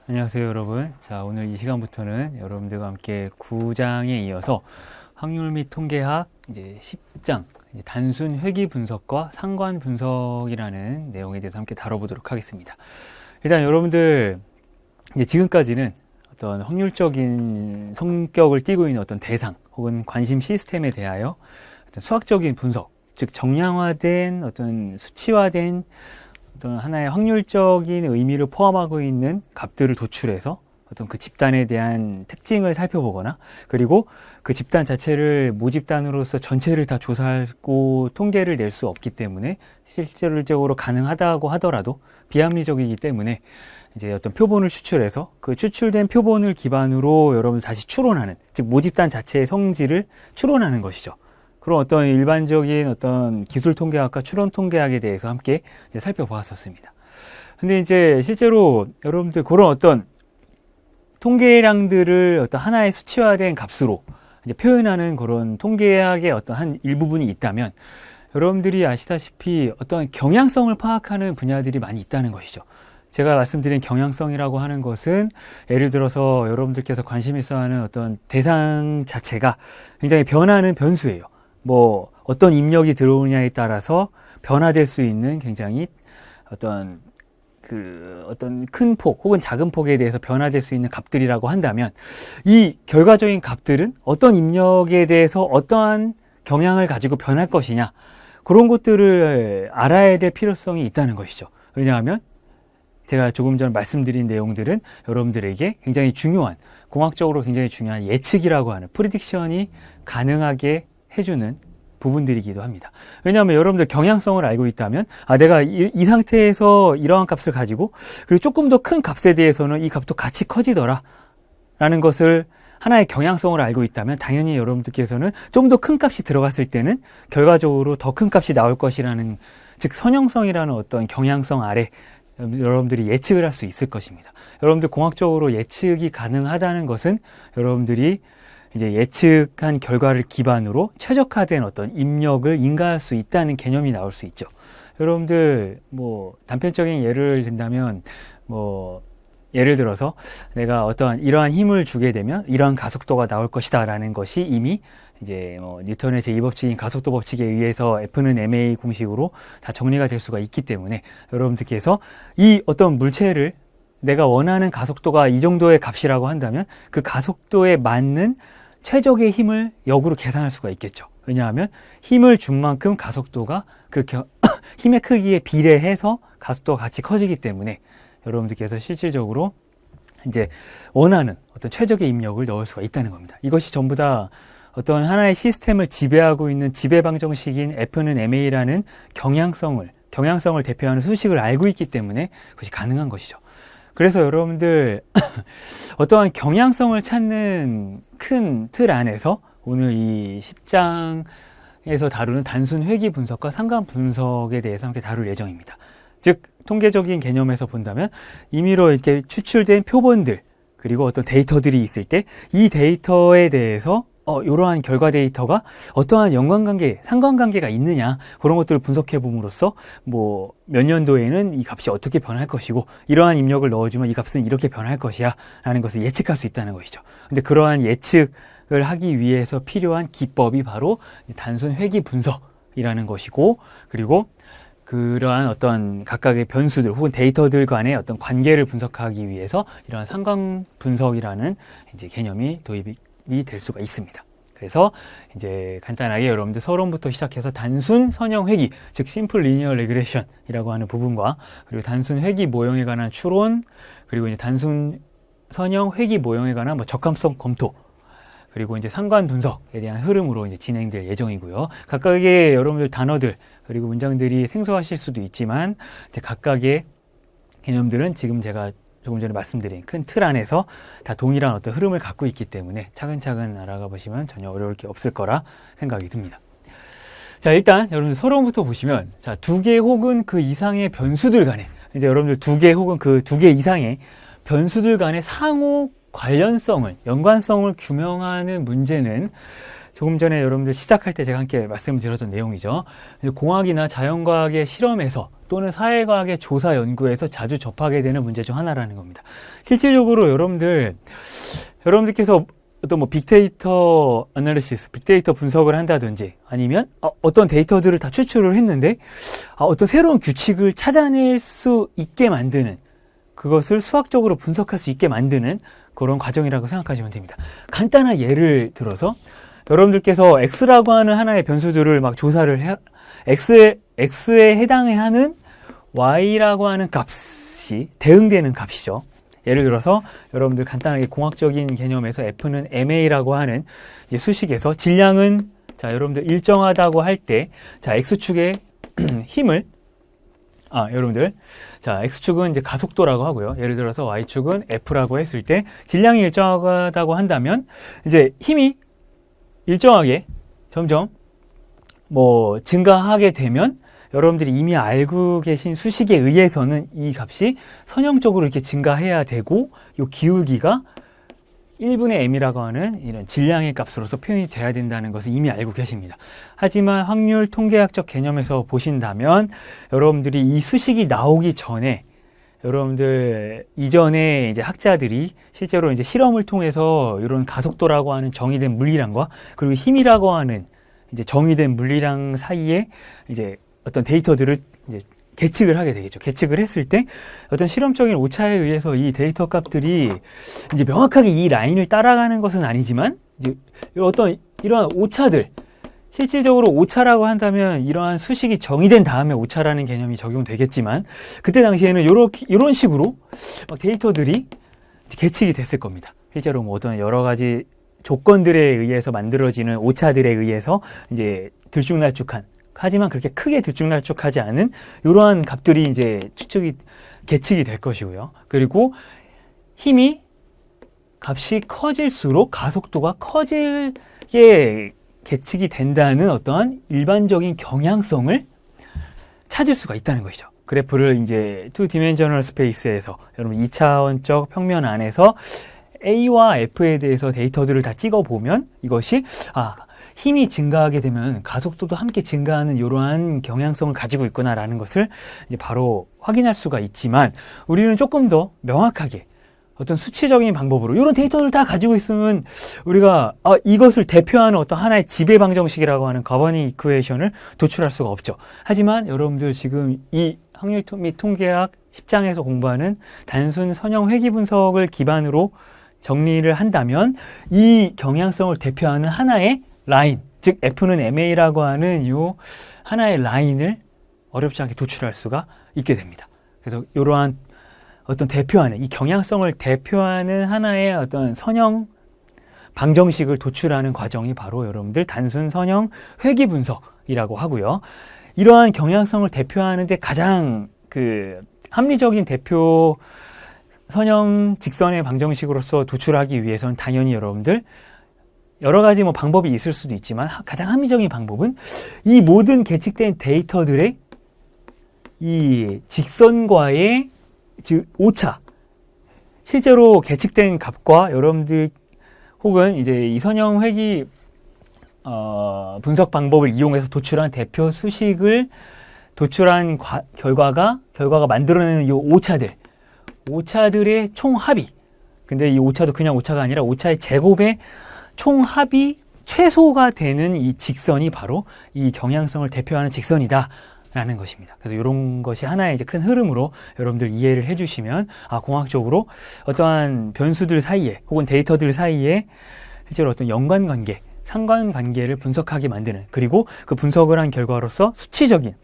안녕하세요, 여러분. 자, 오늘 이 시간부터는 여러분들과 함께 9장에 이어서 확률 및 통계학 이제 10장 단순 회귀 분석과 상관 분석이라는 내용에 대해서 함께 다뤄보도록 하겠습니다. 일단 여러분들 이제 지금까지는 어떤 확률적인 성격을 띠고 있는 어떤 대상 혹은 관심 시스템에 대하여 어떤 수학적인 분석, 즉 정량화된 어떤 수치화된 어떤 하나의 확률적인 의미를 포함하고 있는 값들을 도출해서 어떤 그 집단에 대한 특징을 살펴보거나, 그리고 그 집단 자체를 모집단으로서 전체를 다 조사하고 통계를 낼 수 없기 때문에 실질적으로 가능하다고 하더라도 비합리적이기 때문에 이제 어떤 표본을 추출해서 그 추출된 표본을 기반으로 여러분들 다시 추론하는, 즉 모집단 자체의 성질을 추론하는 것이죠. 그런 어떤 일반적인 어떤 기술 통계학과 추론 통계학에 대해서 함께 이제 살펴보았었습니다. 근데 이제 실제로 여러분들 그런 어떤 통계량들을 어떤 하나의 수치화된 값으로 이제 표현하는 그런 통계학의 어떤 한 일부분이 있다면, 여러분들이 아시다시피 어떤 경향성을 파악하는 분야들이 많이 있다는 것이죠. 제가 말씀드린 경향성이라고 하는 것은 예를 들어서 여러분들께서 관심 있어 하는 어떤 대상 자체가 굉장히 변하는 변수예요. 뭐 어떤 입력이 들어오느냐에 따라서 변화될 수 있는 굉장히 어떤 큰 폭 혹은 작은 폭에 대해서 변화될 수 있는 값들이라고 한다면, 이 결과적인 값들은 어떤 입력에 대해서 어떠한 경향을 가지고 변할 것이냐, 그런 것들을 알아야 될 필요성이 있다는 것이죠. 왜냐하면 제가 조금 전 말씀드린 내용들은 여러분들에게 굉장히 중요한, 공학적으로 굉장히 중요한 예측이라고 하는 프리딕션이 가능하게 해주는 부분들이기도 합니다. 왜냐하면 여러분들 경향성을 알고 있다면, 내가 이 상태에서 이러한 값을 가지고, 그리고 조금 더 큰 값에 대해서는 이 값도 같이 커지더라 라는 것을 하나의 경향성을 알고 있다면, 당연히 여러분들께서는 좀 더 큰 값이 들어갔을 때는 결과적으로 더 큰 값이 나올 것이라는, 즉 선형성이라는 어떤 경향성 아래 여러분들이 예측을 할 수 있을 것입니다. 여러분들 공학적으로 예측이 가능하다는 것은 여러분들이 이제 예측한 결과를 기반으로 최적화된 어떤 입력을 인가할 수 있다는 개념이 나올 수 있죠. 여러분들 뭐 단편적인 예를 든다면, 뭐 예를 들어서 내가 어떠한 이러한 힘을 주게 되면 이러한 가속도가 나올 것이다 라는 것이 이미 이제 뉴턴의 제2법칙인 가속도 법칙에 의해서 F는 ma 공식으로 다 정리가 될 수가 있기 때문에, 여러분들께서 이 어떤 물체를 내가 원하는 가속도가 이 정도의 값이라고 한다면 그 가속도에 맞는 최적의 힘을 역으로 계산할 수가 있겠죠. 왜냐하면 힘을 준 만큼 가속도가 그 힘의 크기에 비례해서 가속도가 같이 커지기 때문에 여러분들께서 실질적으로 이제 원하는 어떤 최적의 입력을 넣을 수가 있다는 겁니다. 이것이 전부 다 어떤 하나의 시스템을 지배하고 있는 지배 방정식인 F는 ma라는 경향성을 대표하는 수식을 알고 있기 때문에 그것이 가능한 것이죠. 그래서 여러분들 어떠한 경향성을 찾는 큰 틀 안에서 오늘 이 10장에서 다루는 단순 회귀 분석과 상관 분석에 대해서 함께 다룰 예정입니다. 즉 통계적인 개념에서 본다면 임의로 이렇게 추출된 표본들, 그리고 어떤 데이터들이 있을 때 이 데이터에 대해서 이러한 결과 데이터가 어떠한 연관관계, 상관관계가 있느냐, 그런 것들을 분석해 봄으로써 뭐 몇 년도에는 이 값이 어떻게 변할 것이고 이러한 입력을 넣어주면 이 값은 이렇게 변할 것이야 라는 것을 예측할 수 있다는 것이죠. 근데 그러한 예측을 하기 위해서 필요한 기법이 바로 단순 회귀 분석이라는 것이고, 그리고 그러한 어떤 각각의 변수들 혹은 데이터들 간의 어떤 관계를 분석하기 위해서 이러한 상관 분석이라는 이제 개념이 도입이 될 수가 있습니다. 그래서 이제 간단하게 여러분들 서론부터 시작해서 단순 선형 회귀, 즉 심플 리니어 레그레션이라고 하는 부분과, 그리고 단순 회귀 모형에 관한 추론, 그리고 이제 단순 선형 회귀 모형에 관한 뭐 적합성 검토, 그리고 이제 상관 분석에 대한 흐름으로 이제 진행될 예정이고요. 각각의 여러분들 단어들 그리고 문장들이 생소하실 수도 있지만, 이제 각각의 개념들은 지금 제가 조금 전에 말씀드린 큰 틀 안에서 다 동일한 어떤 흐름을 갖고 있기 때문에 차근차근 알아가 보시면 전혀 어려울 게 없을 거라 생각이 듭니다. 자, 일단 여러분들 서론부터 보시면, 자, 2개 혹은 그 이상의 변수들 간에, 이제 여러분들 2개 혹은 그 2개 이상의 변수들 간의 상호 관련성을, 연관성을 규명하는 문제는 조금 전에 여러분들 시작할 때 제가 함께 말씀드렸던 내용이죠. 공학이나 자연과학의 실험에서 또는 사회과학의 조사 연구에서 자주 접하게 되는 문제 중 하나라는 겁니다. 실질적으로 여러분들께서 어떤 빅데이터 애널리시스, 빅데이터 분석을 한다든지 아니면 어떤 데이터들을 다 추출을 했는데 어떤 새로운 규칙을 찾아낼 수 있게 만드는, 그것을 수학적으로 분석할 수 있게 만드는 그런 과정이라고 생각하시면 됩니다. 간단한 예를 들어서 여러분들께서 x라고 하는 하나의 변수들을 막 조사를 x에 해당하는 y라고 하는 값이 대응되는 값이죠. 예를 들어서 여러분들 간단하게 공학적인 개념에서 f는 ma라고 하는 이제 수식에서 질량은 여러분들 일정하다고 할 때 x축의 힘을 여러분들 x축은 이제 가속도라고 하고요. 예를 들어서 y축은 f라고 했을 때 질량이 일정하다고 한다면 이제 힘이 일정하게 점점 증가하게 되면 여러분들이 이미 알고 계신 수식에 의해서는 이 값이 선형적으로 이렇게 증가해야 되고 이 기울기가 1분의 m이라고 하는 이런 질량의 값으로서 표현이 돼야 된다는 것을 이미 알고 계십니다. 하지만 확률 통계학적 개념에서 보신다면 여러분들이 이 수식이 나오기 전에 여러분들 이전에 이제 학자들이 실제로 이제 실험을 통해서 이런 가속도라고 하는 정의된 물리량과 그리고 힘이라고 하는 이제 정의된 물리량 사이에 이제 어떤 데이터들을 이제 계측을 하게 되겠죠. 계측을 했을 때 어떤 실험적인 오차에 의해서 이 데이터 값들이 이제 명확하게 이 라인을 따라가는 것은 아니지만 이제 어떤 이러한 오차들, 실질적으로 오차라고 한다면 이러한 수식이 정의된 다음에 오차라는 개념이 적용되겠지만 그때 당시에는 이런 식으로 막 데이터들이 계측이 됐을 겁니다. 실제로 어떤 여러 가지 조건들에 의해서 만들어지는 오차들에 의해서 이제 들쭉날쭉한, 하지만 그렇게 크게 들쭉날쭉하지 않은 이러한 값들이 이제 계측이 될 것이고요. 그리고 값이 커질수록 가속도가 커지게 계측이 된다는 어떠한 일반적인 경향성을 찾을 수가 있다는 것이죠. 그래프를 이제 2디멘셔널 스페이스에서 여러분 2차원적 평면 안에서 A와 F에 대해서 데이터들을 다 찍어보면 이것이 힘이 증가하게 되면 가속도도 함께 증가하는 이러한 경향성을 가지고 있구나라는 것을 이제 바로 확인할 수가 있지만 우리는 조금 더 명확하게 어떤 수치적인 방법으로 이런 데이터를 다 가지고 있으면 우리가 이것을 대표하는 어떤 하나의 지배 방정식이라고 하는 거버닝 이퀘이션을 도출할 수가 없죠. 하지만 여러분들 지금 이 확률 및 통계학 10장에서 공부하는 단순 선형 회귀 분석을 기반으로 정리를 한다면 이 경향성을 대표하는 하나의 라인, 즉 F는 MA라고 하는 요 하나의 라인을 어렵지 않게 도출할 수가 있게 됩니다. 그래서 이러한 어떤 대표하는, 이 경향성을 대표하는 하나의 어떤 선형 방정식을 도출하는 과정이 바로 여러분들 단순 선형 회귀 분석이라고 하고요. 이러한 경향성을 대표하는데 가장 합리적인 대표 선형 직선의 방정식으로서 도출하기 위해서는 당연히 여러분들 여러 가지 방법이 있을 수도 있지만 가장 합리적인 방법은 이 모든 계측된 데이터들의 이 직선과의 즉 오차, 실제로 계측된 값과 여러분들 혹은 이제 이 선형 회귀 분석 방법을 이용해서 도출한 대표 수식을 도출한 결과가 만들어내는 이 오차들의 총합이, 근데 이 오차도 그냥 오차가 아니라 오차의 제곱의 총합이 최소가 되는 이 직선이 바로 이 경향성을 대표하는 직선이다 라는 것입니다. 그래서 이런 것이 하나의 이제 큰 흐름으로 여러분들 이해를 해주시면 공학적으로 어떠한 변수들 사이에 혹은 데이터들 사이에 실제로 어떤 연관관계, 상관관계를 분석하게 만드는, 그리고 그 분석을 한 결과로서 수치적인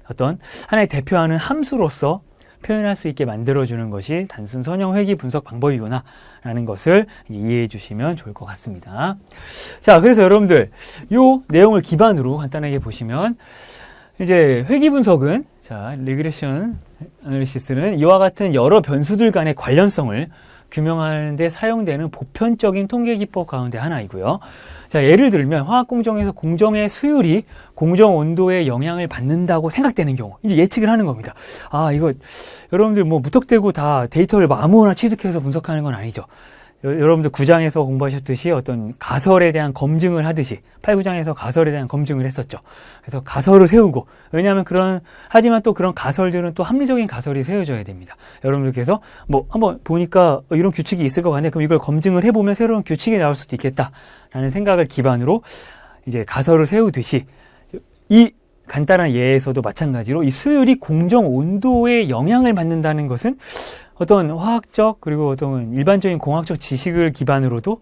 어떤 하나의 대표하는 함수로서 표현할 수 있게 만들어주는 것이 단순 선형 회귀 분석 방법이구나 라는 것을 이해해 주시면 좋을 것 같습니다. 자, 그래서 여러분들 이 내용을 기반으로 간단하게 보시면 이제 회귀 분석은 리그레션 애널리시스는 이와 같은 여러 변수들 간의 관련성을 규명하는 데 사용되는 보편적인 통계 기법 가운데 하나이고요. 자, 예를 들면 화학 공정에서 공정의 수율이 공정 온도에 영향을 받는다고 생각되는 경우 이제 예측을 하는 겁니다. 이거 여러분들 무턱대고 다 데이터를 아무거나 취득해서 분석하는 건 아니죠. 여러분들 9장에서 공부하셨듯이 어떤 가설에 대한 검증을 하듯이 8, 9장에서 가설에 대한 검증을 했었죠. 그래서 가설을 세우고, 왜냐하면 하지만 또 그런 가설들은 또 합리적인 가설이 세워져야 됩니다. 여러분들께서 뭐 한번 보니까 이런 규칙이 있을 것 같네. 그럼 이걸 검증을 해보면 새로운 규칙이 나올 수도 있겠다라는 생각을 기반으로 이제 가설을 세우듯이 이 간단한 예에서도 마찬가지로 이 수율이 공정 온도에 영향을 받는다는 것은 어떤 화학적 그리고 어떤 일반적인 공학적 지식을 기반으로도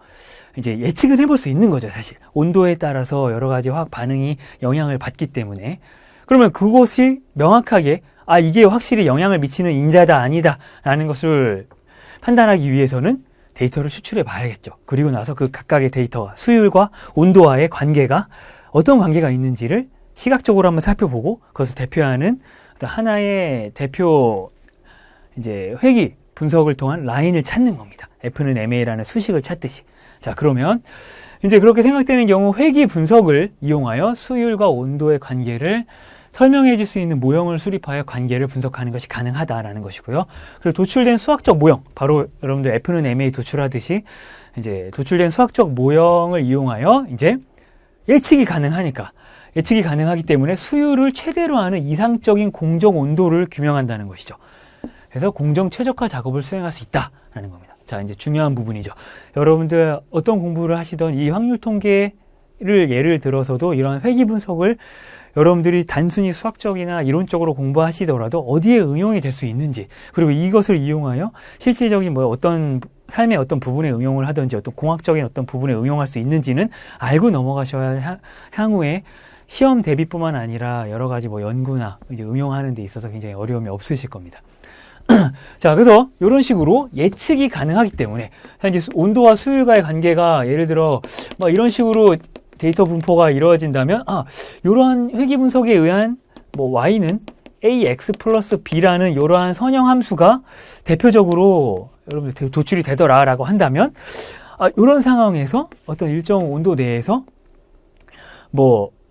이제 예측은 해볼 수 있는 거죠, 사실. 온도에 따라서 여러 가지 화학 반응이 영향을 받기 때문에. 그러면 그것이 명확하게 이게 확실히 영향을 미치는 인자다 아니다 라는 것을 판단하기 위해서는 데이터를 추출해 봐야겠죠. 그리고 나서 그 각각의 데이터와 수율과 온도와의 관계가 어떤 관계가 있는지를 시각적으로 한번 살펴보고 그것을 대표하는 어떤 하나의 대표 이제 회귀 분석을 통한 라인을 찾는 겁니다. F는 MA라는 수식을 찾듯이. 자, 그러면 이제 그렇게 생각되는 경우 회귀 분석을 이용하여 수율과 온도의 관계를 설명해 줄 수 있는 모형을 수립하여 관계를 분석하는 것이 가능하다라는 것이고요. 그리고 도출된 수학적 모형, 바로 여러분들 F는 MA 도출하듯이 이제 도출된 수학적 모형을 이용하여 이제 예측이 가능하기 때문에 수율을 최대로 하는 이상적인 공정 온도를 규명한다는 것이죠. 그래서 공정 최적화 작업을 수행할 수 있다라는 겁니다. 자, 이제 중요한 부분이죠. 여러분들 어떤 공부를 하시던 이 확률 통계를 예를 들어서도 이러한 회귀 분석을 여러분들이 단순히 수학적이나 이론적으로 공부하시더라도 어디에 응용이 될 수 있는지, 그리고 이것을 이용하여 실질적인 어떤 삶의 어떤 부분에 응용을 하든지 어떤 공학적인 어떤 부분에 응용할 수 있는지는 알고 넘어가셔야 향후에 시험 대비뿐만 아니라 여러 가지 연구나 이제 응용하는 데 있어서 굉장히 어려움이 없으실 겁니다. 자, 그래서 이런 식으로 예측이 가능하기 때문에 이제 온도와 수율과의 관계가 예를 들어 이런 식으로 데이터 분포가 이루어진다면 이러한 회귀 분석에 의한 y는 ax 플러스 b라는 이러한 선형 함수가 대표적으로 여러분들 도출이 되더라라고 한다면 이런 상황에서 어떤 일정 온도 내에서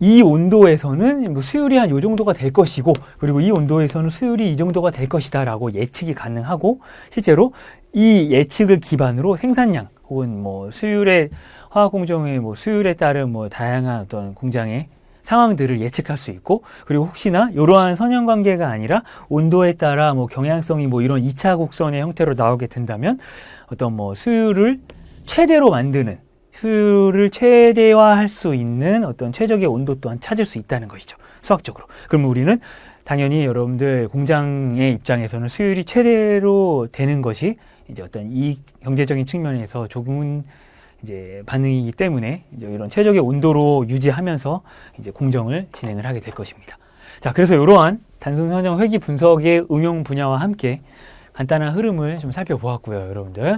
이 온도에서는 수율이 한 요 정도가 될 것이고, 그리고 이 온도에서는 수율이 이 정도가 될 것이다 라고 예측이 가능하고, 실제로 이 예측을 기반으로 생산량 혹은 수율의 화학 공정의 수율에 따른 다양한 어떤 공장의 상황들을 예측할 수 있고, 그리고 혹시나 이러한 선형 관계가 아니라 온도에 따라 경향성이 이런 2차 곡선의 형태로 나오게 된다면 어떤 수율을 최대로 만드는, 수율을 최대화할 수 있는 어떤 최적의 온도 또한 찾을 수 있다는 것이죠, 수학적으로. 그러면 우리는 당연히 여러분들 공장의 입장에서는 수율이 최대로 되는 것이 이제 어떤 이 경제적인 측면에서 조금은 이제 반응이기 때문에 이제 이런 최적의 온도로 유지하면서 이제 공정을 진행을 하게 될 것입니다. 자, 그래서 이러한 단순 선형 회귀 분석의 응용 분야와 함께 간단한 흐름을 좀 살펴보았고요, 여러분들.